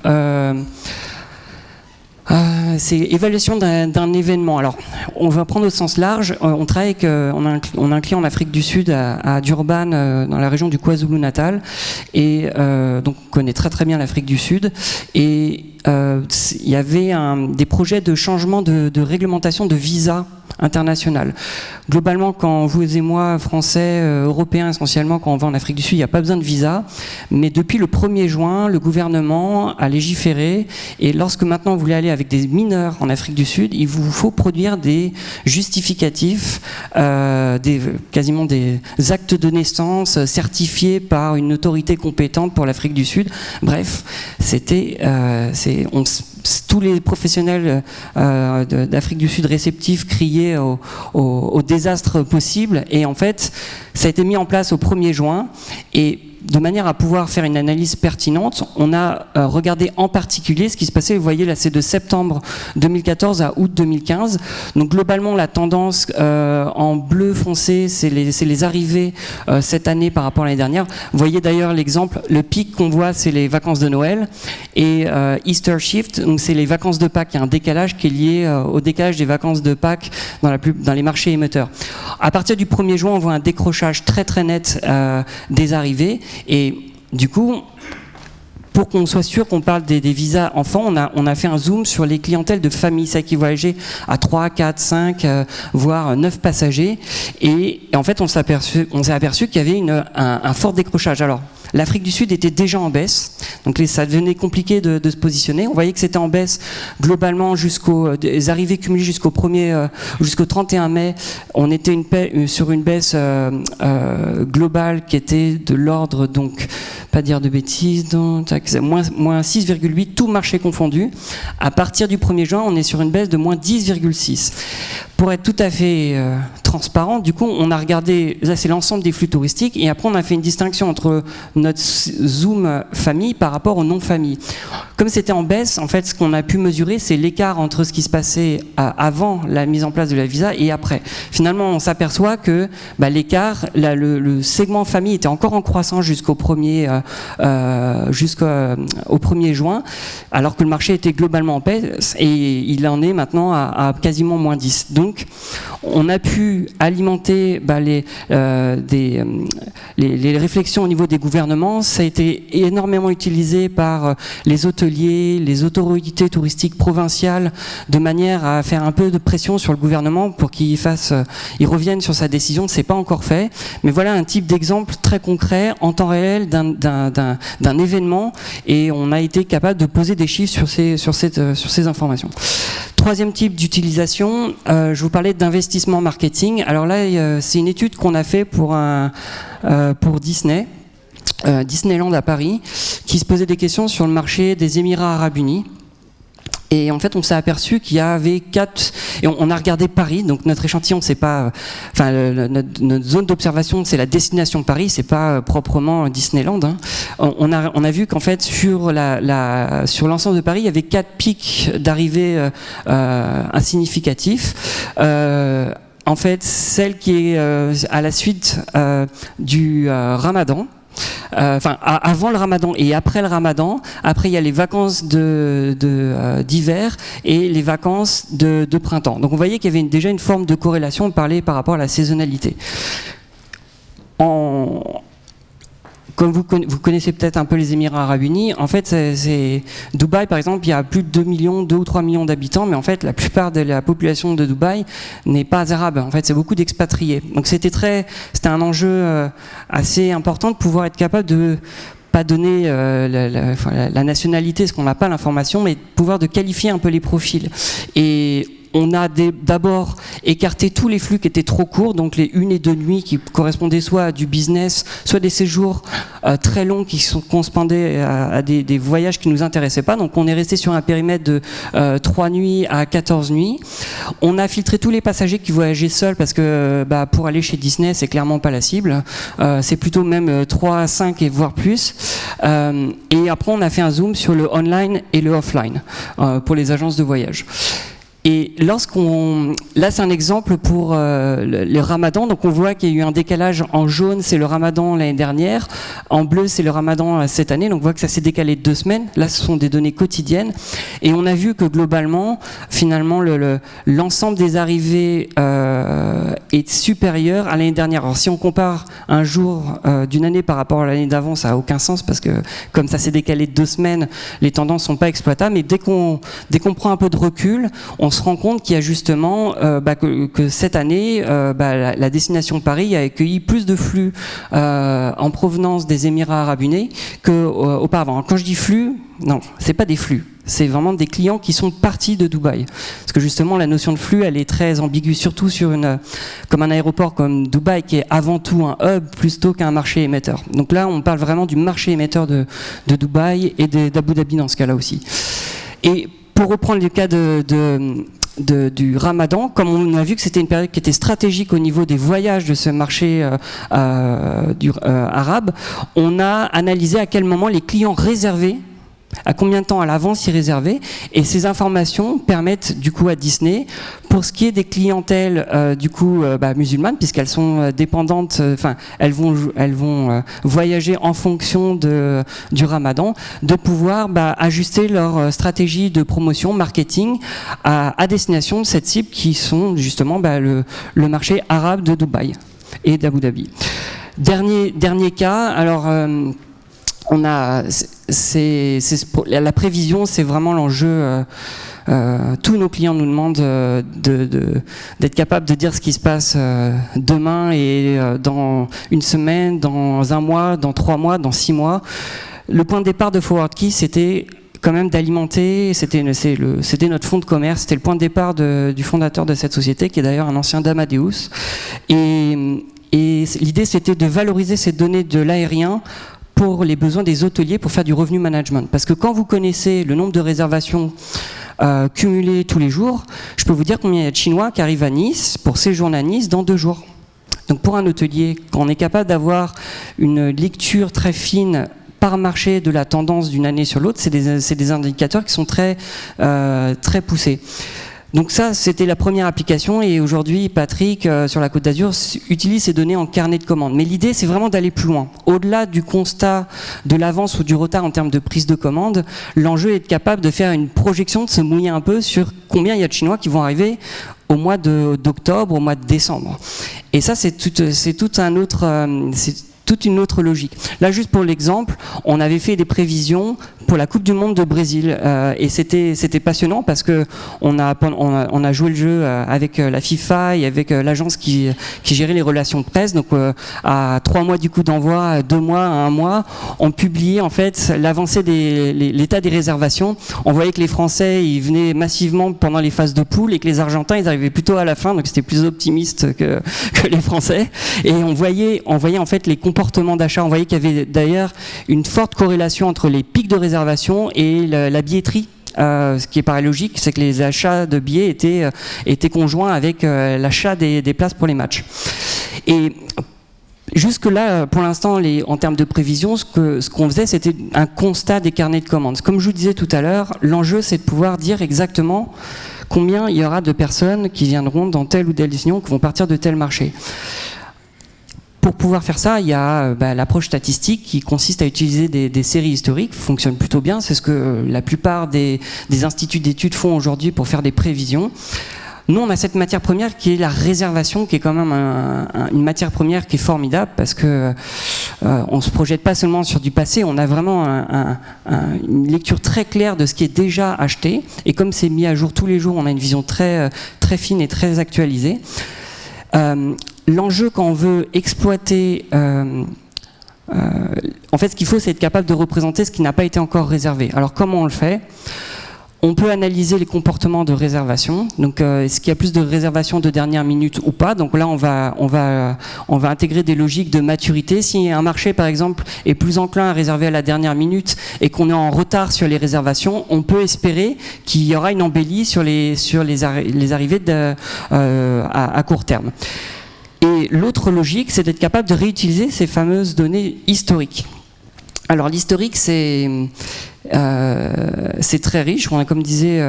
c'est évaluation d'un événement. Alors, on va prendre au sens large. On travaille on a un client en Afrique du Sud, à Durban, dans la région du KwaZulu-Natal, et donc on connaît très très bien l'Afrique du Sud. Et il y avait des projets de changement de réglementation de visa international. Globalement, quand vous et moi, Français, Européens essentiellement, quand on va en Afrique du Sud, il n'y a pas besoin de visa. Mais depuis le 1er juin, le gouvernement a légiféré, et lorsque maintenant vous voulez aller avec des mineurs en Afrique du Sud, il vous faut produire des justificatifs, quasiment des actes de naissance certifiés par une autorité compétente pour l'Afrique du Sud. Bref, tous les professionnels d'Afrique du Sud réceptifs criaient au désastre possible, et en fait ça a été mis en place au 1er juin, et de manière à pouvoir faire une analyse pertinente, on a regardé en particulier ce qui se passait. Vous voyez là, c'est de septembre 2014 à août 2015. Donc globalement, la tendance en bleu foncé, c'est les arrivées cette année par rapport à l'année dernière. Vous voyez d'ailleurs l'exemple, le pic qu'on voit, c'est les vacances de Noël, et Easter Shift, donc c'est les vacances de Pâques. Il y a un décalage qui est lié au décalage des vacances de Pâques dans les marchés émetteurs. À partir du 1er juin, on voit un décrochage très très net des arrivées. Et du coup, pour qu'on soit sûr qu'on parle des visas enfants, on a fait un zoom sur les clientèles de famille, celles qui voyageaient à 3, 4, 5, voire 9 passagers. Et en fait, on s'est aperçu qu'il y avait un fort décrochage. Alors, l'Afrique du Sud était déjà en baisse, donc ça devenait compliqué de se positionner. On voyait que c'était en baisse globalement jusqu'aux arrivées cumulées jusqu'au 31 mai. On était sur une baisse globale qui était de l'ordre, donc pas dire de bêtises, moins 6,8, tout marché confondu. À partir du 1er juin, on est sur une baisse de moins 10,6. Pour être tout à fait transparent, du coup, on a regardé, là c'est l'ensemble des flux touristiques, et après on a fait une distinction entre notre zoom famille par rapport aux non-famille. Comme c'était en baisse, en fait, ce qu'on a pu mesurer, c'est l'écart entre ce qui se passait avant la mise en place de la visa et après. Finalement, on s'aperçoit que l'écart, le segment famille était encore en croissance jusqu'au 1er juin, alors que le marché était globalement en baisse, et il en est maintenant à quasiment moins 10. Donc, on a pu alimenter les réflexions au niveau des gouvernements. Ça a été énormément utilisé par les hôteliers, les autorités touristiques provinciales, de manière à faire un peu de pression sur le gouvernement pour qu'il revienne sur sa décision. C'est pas encore fait, mais voilà un type d'exemple très concret en temps réel d'un événement, et on a été capable de poser des chiffres sur ces informations. Troisième type d'utilisation, je vous parlais d'investissement marketing. Alors là, c'est une étude qu'on a fait pour Disney, Disneyland à Paris, qui se posait des questions sur le marché des Émirats Arabes Unis. Et en fait, on s'est aperçu qu'il y avait 4... Et on a regardé Paris, donc notre échantillon, c'est pas... notre zone d'observation, c'est la destination Paris, c'est pas proprement Disneyland. Hein. On a vu qu'en fait, sur l'ensemble de Paris, il y avait 4 pics d'arrivée insignificatifs. En fait, celle qui est à la suite du Ramadan, avant le Ramadan et après le Ramadan. Après, il y a les vacances d'hiver et les vacances de printemps. Donc, on voyait qu'il y avait déjà une forme de corrélation par rapport à la saisonnalité. Comme vous connaissez peut-être un peu les Émirats Arabes Unis, en fait, Dubaï, par exemple, il y a plus de 2 ou 3 millions d'habitants, mais en fait, la plupart de la population de Dubaï n'est pas arabe. En fait, c'est beaucoup d'expatriés. Donc, c'était un enjeu assez important de pouvoir être capable de pas donner la nationalité, parce qu'on n'a pas l'information, mais de pouvoir de qualifier un peu les profils. Et on a d'abord écarté tous les flux qui étaient trop courts, donc les 1 et 2 nuits qui correspondaient soit à du business, soit des séjours très longs qui correspondaient à des voyages qui ne nous intéressaient pas. Donc on est resté sur un périmètre de 3 nuits à 14 nuits. On a filtré tous les passagers qui voyageaient seuls, parce que pour aller chez Disney, c'est clairement pas la cible. C'est plutôt même 3, 5 et voire plus. Et après, on a fait un zoom sur le online et le offline pour les agences de voyage. Et là, c'est un exemple pour le Ramadan. Donc, on voit qu'il y a eu un décalage. En jaune, c'est le Ramadan l'année dernière. En bleu, c'est le Ramadan cette année. Donc, on voit que ça s'est décalé de 2 semaines. Là, ce sont des données quotidiennes. Et on a vu que globalement, finalement, l'ensemble des arrivées est supérieur à l'année dernière. Alors, si on compare un jour d'une année par rapport à l'année d'avant, ça n'a aucun sens, parce que comme ça s'est décalé de 2 semaines, les tendances ne sont pas exploitables. Mais dès qu'on prend un peu de recul, on se rend compte qu'il y a justement que cette année, la destination Paris a accueilli plus de flux en provenance des Émirats Arabes Unis qu'auparavant. Quand je dis flux, non, c'est pas des flux. C'est vraiment des clients qui sont partis de Dubaï. Parce que justement, la notion de flux, elle est très ambiguë, surtout comme un aéroport comme Dubaï, qui est avant tout un hub plutôt qu'un marché émetteur. Donc là, on parle vraiment du marché émetteur de Dubaï et d'Abu Dhabi dans ce cas-là aussi. Et pour reprendre le cas du Ramadan, comme on a vu que c'était une période qui était stratégique au niveau des voyages de ce marché arabe, on a analysé à quel moment les clients réservaient, à combien de temps à l'avance ils réservaient, et ces informations permettent du coup à Disney, pour ce qui est des clientèles musulmanes, puisqu'elles sont dépendantes, elles vont voyager en fonction du Ramadan, de pouvoir ajuster leur stratégie de promotion, marketing à destination de cette cible qui sont justement le marché arabe de Dubaï et d'Abu Dhabi. Dernier cas, alors la prévision, c'est vraiment l'enjeu tous nos clients nous demandent d'être capables de dire ce qui se passe demain et dans une semaine, dans un mois, dans 3 mois, dans 6 mois. Le point de départ de Forward Keys, c'était quand même d'alimenter, c'était notre fonds de commerce, c'était le point de départ du fondateur de cette société, qui est d'ailleurs un ancien d'Amadeus. Et l'idée, c'était de valoriser ces données de l'aérien pour les besoins des hôteliers, pour faire du revenu management. Parce que quand vous connaissez le nombre de réservations cumulées tous les jours, je peux vous dire combien il y a de Chinois qui arrivent à Nice, pour séjourner à Nice, dans 2 jours. Donc pour un hôtelier, quand on est capable d'avoir une lecture très fine par marché de la tendance d'une année sur l'autre, c'est des indicateurs qui sont très poussés. Donc ça, c'était la première application, et aujourd'hui, Patrick, sur la Côte d'Azur, utilise ces données en carnet de commande. Mais l'idée, c'est vraiment d'aller plus loin. Au-delà du constat de l'avance ou du retard en termes de prise de commande, l'enjeu est de capable de faire une projection, de se mouiller un peu sur combien il y a de Chinois qui vont arriver au mois d'octobre, au mois de décembre. Et ça, c'est toute une autre logique. Là, juste pour l'exemple, on avait fait des prévisions pour la Coupe du Monde de Brésil, et c'était passionnant parce que on a joué le jeu avec la FIFA et avec l'agence qui gérait les relations de presse. Donc à 3 mois du coup d'envoi, 2 mois, 1 mois, on publiait en fait l'avancée l'état des réservations. On voyait que les Français ils venaient massivement pendant les phases de poule et que les Argentins ils arrivaient plutôt à la fin, donc c'était plus optimiste que les Français. Et on voyait en fait les comportements d'achat. On voyait qu'il y avait d'ailleurs une forte corrélation entre les pics de réservation et la billetterie. Ce qui paraît logique, c'est que les achats de billets étaient conjoints avec l'achat des places pour les matchs. Et jusque-là, pour l'instant, en termes de prévision, ce qu'on faisait, c'était un constat des carnets de commandes. Comme je vous disais tout à l'heure, l'enjeu, c'est de pouvoir dire exactement combien il y aura de personnes qui viendront dans telle ou telle destination, qui vont partir de tel marché. Pour pouvoir faire ça, il y a l'approche statistique qui consiste à utiliser des séries historiques, fonctionne plutôt bien, c'est ce que la plupart des instituts d'études font aujourd'hui pour faire des prévisions. Nous, on a cette matière première qui est la réservation, qui est quand même une matière première qui est formidable parce que on se projette pas seulement sur du passé, on a vraiment une lecture très claire de ce qui est déjà acheté, et comme c'est mis à jour tous les jours, on a une vision très fine et très actualisée. L'enjeu quand on veut exploiter, en fait ce qu'il faut c'est être capable de représenter ce qui n'a pas été encore réservé. Alors comment on le fait ? On peut analyser les comportements de réservation, donc est-ce qu'il y a plus de réservations de dernière minute ou pas. Donc là on va intégrer des logiques de maturité. Si un marché par exemple est plus enclin à réserver à la dernière minute et qu'on est en retard sur les réservations, on peut espérer qu'il y aura une embellie sur les arrivées à court terme. Et l'autre logique, c'est d'être capable de réutiliser ces fameuses données historiques. Alors l'historique, c'est très riche. Comme disait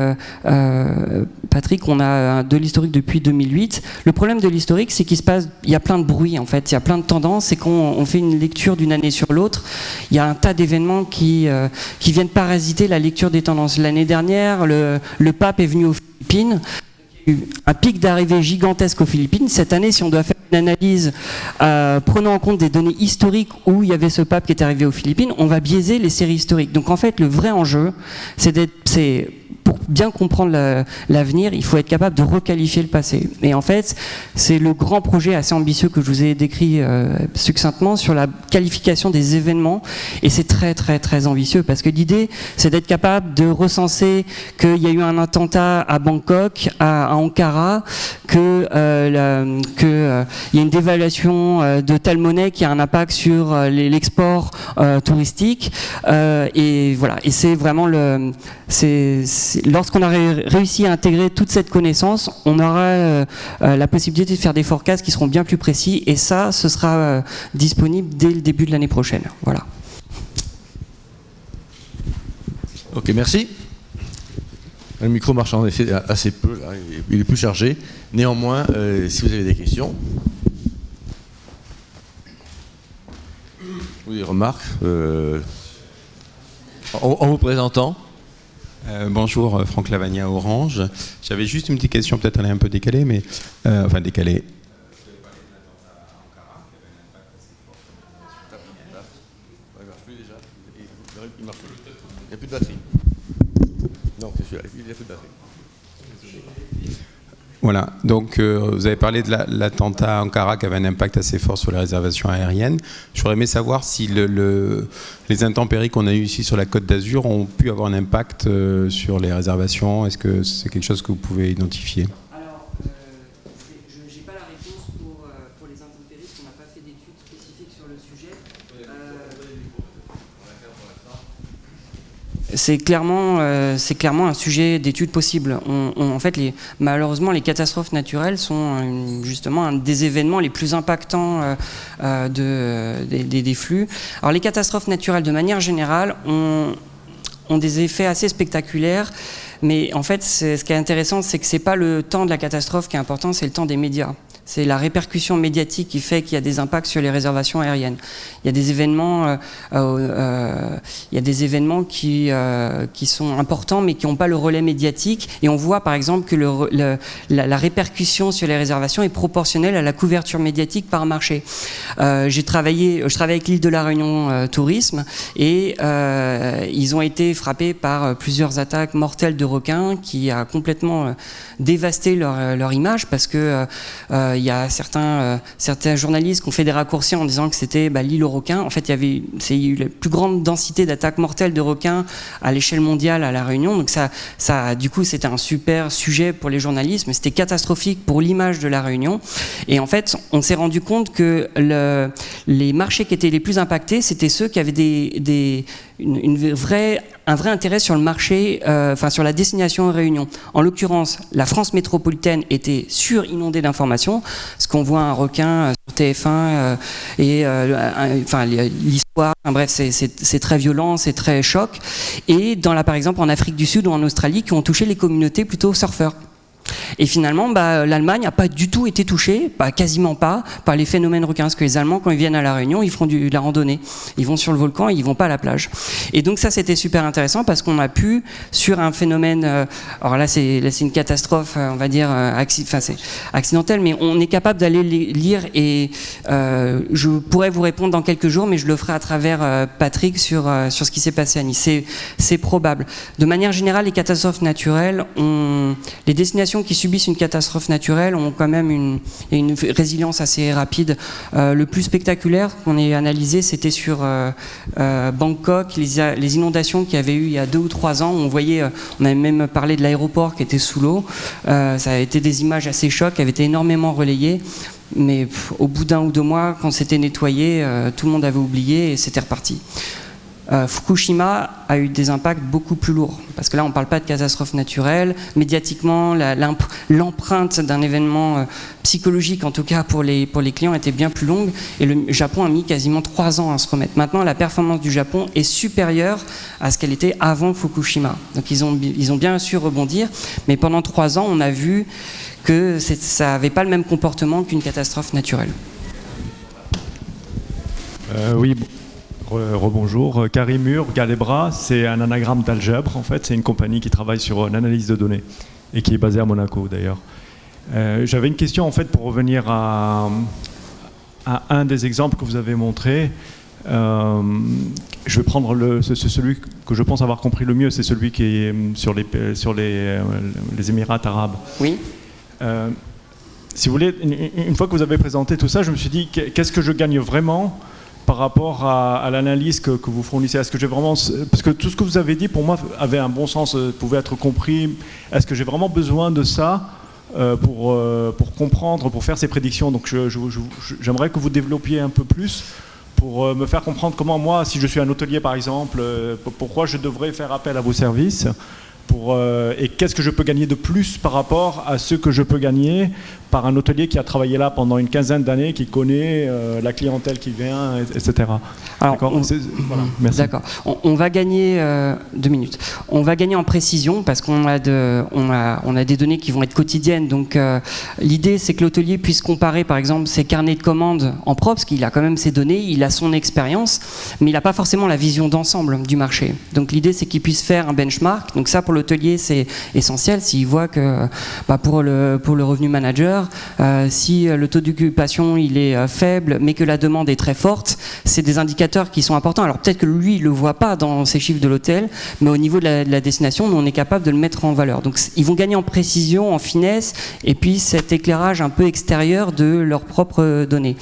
Patrick, on a de l'historique depuis 2008. Le problème de l'historique, c'est qu'il y a plein de bruit en fait, il y a plein de tendances, et quand on fait une lecture d'une année sur l'autre, il y a un tas d'événements qui viennent parasiter la lecture des tendances. L'année dernière, le pape est venu aux Philippines. Un pic d'arrivée gigantesque aux Philippines. Cette année, si on doit faire une analyse prenant en compte des données historiques où il y avait ce pape qui était arrivé aux Philippines, on va biaiser les séries historiques. Donc en fait, le vrai enjeu, c'est pour bien comprendre l'avenir, il faut être capable de requalifier le passé. Et en fait, c'est le grand projet assez ambitieux que je vous ai décrit succinctement sur la qualification des événements. Et c'est très très très ambitieux parce que l'idée, c'est d'être capable de recenser qu'il y a eu un attentat à Bangkok, à Ankara, qu'il y a une dévaluation de telle monnaie qui a un impact sur l'export touristique. Et voilà. Et c'est vraiment lorsqu'on a réussi à intégrer toute cette connaissance, on aura la possibilité de faire des forecasts qui seront bien plus précis, et ça, ce sera disponible dès le début de l'année prochaine. Voilà. Ok, merci. Le micro marche en effet assez peu, là. Il est plus chargé. Néanmoins, si vous avez des questions ou des remarques, en vous présentant. Bonjour, Franck Lavagna, Orange. J'avais juste une petite question, peut-être elle est un peu décalée, mais enfin décalée. Il marche plus déjà. Il marche plus. Il n'y a plus de batterie. Non, c'est celui-là. Il n'y a plus de batterie. Voilà, donc vous avez parlé de l'attentat à Ankara qui avait un impact assez fort sur les réservations aériennes. J'aurais aimé savoir si les intempéries qu'on a eues ici sur la Côte d'Azur ont pu avoir un impact sur les réservations. Est-ce que c'est quelque chose que vous pouvez identifier ? Alors, je n'ai pas la réponse pour les intempéries, parce qu'on n'a pas fait d'études spécifiques sur le sujet. C'est clairement un sujet d'étude possible. En fait, malheureusement, les catastrophes naturelles sont justement un des événements les plus impactants des flux. Alors, les catastrophes naturelles, de manière générale, ont des effets assez spectaculaires. Mais en fait, ce qui est intéressant, c'est que ce n'est pas le temps de la catastrophe qui est important, c'est le temps des médias. C'est la répercussion médiatique qui fait qu'il y a des impacts sur les réservations aériennes. Il y a des événements, qui sont importants mais qui n'ont pas le relais médiatique. Et on voit par exemple que la répercussion sur les réservations est proportionnelle à la couverture médiatique par marché. Je travaille avec l'île de la Réunion Tourisme et ils ont été frappés par plusieurs attaques mortelles de requins qui a complètement dévasté leur image parce que il y a certains journalistes qui ont fait des raccourcis en disant que c'était l'île aux requins. En fait, il y a eu la plus grande densité d'attaques mortelles de requins à l'échelle mondiale à La Réunion. Donc du coup, c'était un super sujet pour les journalistes, mais c'était catastrophique pour l'image de La Réunion. Et en fait, on s'est rendu compte que les marchés qui étaient les plus impactés, c'était ceux qui avaient un vrai intérêt sur le marché, sur la destination Réunion. En l'occurrence, la France métropolitaine était surinondée d'informations, parce qu'on voit un requin sur TF1 l'histoire, bref, c'est très violent, c'est très choc. Et par exemple en Afrique du Sud ou en Australie, qui ont touché les communautés plutôt surfeurs. Et finalement, l'Allemagne n'a pas du tout été touchée, quasiment pas, par les phénomènes requins. Parce que les Allemands, quand ils viennent à La Réunion, ils font de la randonnée. Ils vont sur le volcan et ils vont pas à la plage. Et donc ça, c'était super intéressant parce qu'on a pu, sur un phénomène... alors là, c'est une catastrophe, on va dire, c'est accidentelle, mais on est capable d'aller lire et je pourrais vous répondre dans quelques jours, mais je le ferai à travers Patrick sur ce qui s'est passé à Nice. C'est probable. De manière générale, les catastrophes naturelles, les destinations qui subissent une catastrophe naturelle ont quand même une résilience assez rapide. Le plus spectaculaire qu'on ait analysé, c'était sur Bangkok, les inondations qu'il y avait eu il y a 2 ou 3 ans. On avait même parlé de l'aéroport qui était sous l'eau. Ça a été des images assez chocs, qui avaient été énormément relayées. Mais au bout d'1 ou 2 mois, quand c'était nettoyé, tout le monde avait oublié et c'était reparti. Fukushima a eu des impacts beaucoup plus lourds, parce que là on ne parle pas de catastrophe naturelle. Médiatiquement, l'empreinte d'un événement psychologique, en tout cas pour les clients, était bien plus longue, et le Japon a mis quasiment 3 ans à se remettre. Maintenant, la performance du Japon est supérieure à ce qu'elle était avant Fukushima. Donc ils ont bien su rebondir, mais pendant 3 ans, on a vu que ça n'avait pas le même comportement qu'une catastrophe naturelle. Oui. Rebonjour, Carimur, Galebra, c'est un anagramme d'Algèbre en fait, c'est une compagnie qui travaille sur l'analyse de données et qui est basée à Monaco d'ailleurs. J'avais une question en fait pour revenir à un des exemples que vous avez montré. Je vais prendre celui que je pense avoir compris le mieux, c'est celui qui est sur les Émirats arabes. Oui. Si vous voulez, une fois que vous avez présenté tout ça, je me suis dit qu'est-ce que je gagne vraiment par rapport à l'analyse que vous fournissez. Est-ce que j'ai vraiment... Parce que tout ce que vous avez dit, pour moi, avait un bon sens, pouvait être compris. Est-ce que j'ai vraiment besoin de ça pour comprendre, pour faire ces prédictions? Donc j'aimerais que vous développiez un peu plus pour me faire comprendre comment moi, si je suis un hôtelier par exemple, pourquoi je devrais faire appel à vos services et qu'est-ce que je peux gagner de plus par rapport à ce que je peux gagner par un hôtelier qui a travaillé là pendant une quinzaine d'années, qui connaît la clientèle qui vient, etc. Alors, d'accord, voilà, merci. D'accord. On va gagner 2 minutes. On va gagner en précision parce qu'on a des données qui vont être quotidiennes. Donc l'idée, c'est que l'hôtelier puisse comparer, par exemple, ses carnets de commandes en propre, parce qu'il a quand même ses données, il a son expérience, mais il n'a pas forcément la vision d'ensemble du marché. Donc l'idée, c'est qu'il puisse faire un benchmark. Donc ça, pour pour l'hôtelier, c'est essentiel. S'il voit que pour le revenu manager, si le taux d'occupation il est faible, mais que la demande est très forte, c'est des indicateurs qui sont importants. Alors peut-être que lui, il le voit pas dans ses chiffres de l'hôtel, mais au niveau de la destination, nous, on est capable de le mettre en valeur. Donc ils vont gagner en précision, en finesse, et puis cet éclairage un peu extérieur de leurs propres données.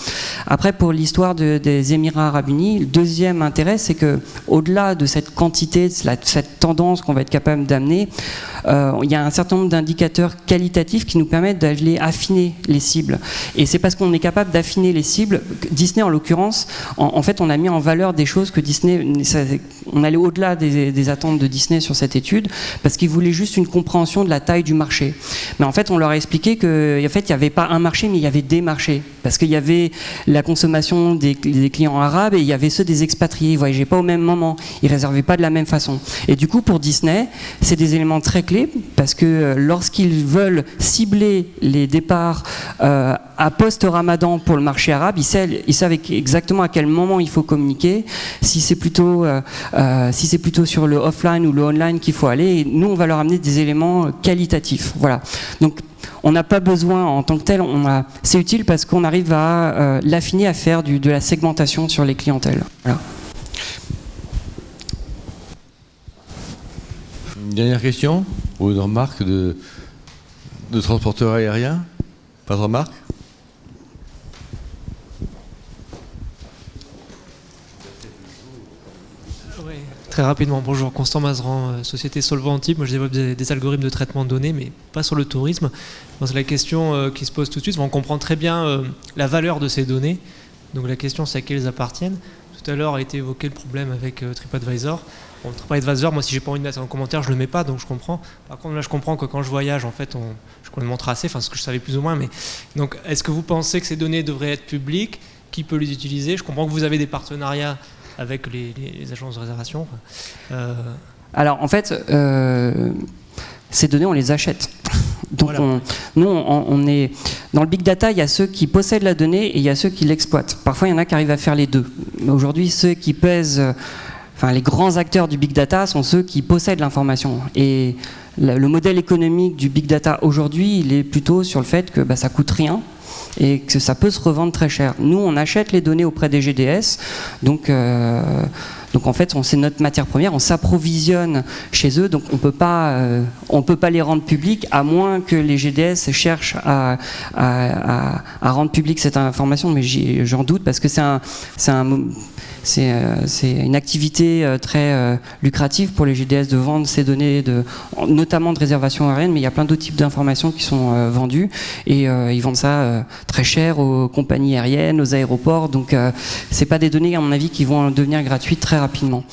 Après, pour l'histoire des Émirats Arabes Unis, le deuxième intérêt, c'est que au-delà de cette quantité, de cette tendance qu'on va être capable d'amener, il y a un certain nombre d'indicateurs qualitatifs qui nous permettent d'aller affiner les cibles. Et c'est parce qu'on est capable d'affiner les cibles, Disney en l'occurrence, en fait on a mis en valeur des choses que Disney, on allait au-delà des attentes de Disney sur cette étude, parce qu'ils voulaient juste une compréhension de la taille du marché. Mais en fait on leur a expliqué qu'en fait il n'y avait pas un marché, mais il y avait des marchés. Parce qu'il y avait la consommation des clients arabes et il y avait ceux des expatriés. Ils ne voyageaient pas au même moment, ils ne réservaient pas de la même façon. Et du coup pour Disney, c'est des éléments très clés, parce que lorsqu'ils veulent cibler les départs à post-Ramadan pour le marché arabe, ils savent exactement à quel moment il faut communiquer, si c'est plutôt sur le offline ou le online qu'il faut aller. Et nous, on va leur amener des éléments qualitatifs. Voilà. Donc, on n'a pas besoin en tant que tel, c'est utile parce qu'on arrive à l'affiner, à faire de la segmentation sur les clientèles. Voilà. Une dernière question ou une remarque de transporteur aérien? Pas de remarque? Oui, très rapidement. Bonjour, Constant Mazeran, société Solvantip. Moi, je développe des algorithmes de traitement de données, mais pas sur le tourisme. Bon, c'est la question qui se pose tout de suite. On comprend très bien la valeur de ces données. Donc la question, c'est à qui elles appartiennent. Tout à l'heure a été évoqué le problème avec TripAdvisor. Bon, TripAdvisor, moi, si j'ai pas envie de mettre un commentaire, je le mets pas, donc je comprends. Par contre, là, je comprends que quand je voyage, en fait, je connais mon tracé, enfin, ce que je savais plus ou moins. Mais donc, est-ce que vous pensez que ces données devraient être publiques? Qui peut les utiliser? Je comprends que vous avez des partenariats avec les agences de réservation. Alors, en fait, ces données, on les achète. Donc, voilà. Nous, on est dans le big data. Il y a ceux qui possèdent la donnée et il y a ceux qui l'exploitent. Parfois, il y en a qui arrivent à faire les deux. Mais aujourd'hui, ceux qui pèsent, les grands acteurs du big data sont ceux qui possèdent l'information. Et le modèle économique du big data aujourd'hui, il est plutôt sur le fait que ça coûte rien et que ça peut se revendre très cher. Nous, on achète les données auprès des GDS, donc en fait, c'est notre matière première, on s'approvisionne chez eux, donc on peut pas les rendre publics à moins que les GDS cherchent à rendre publique cette information, mais j'en doute parce que c'est une activité très lucrative pour les GDS de vendre ces données, notamment de réservation aérienne, mais il y a plein d'autres types d'informations qui sont vendues et ils vendent ça très cher aux compagnies aériennes, aux aéroports, donc c'est pas des données à mon avis qui vont devenir gratuites très rapidement.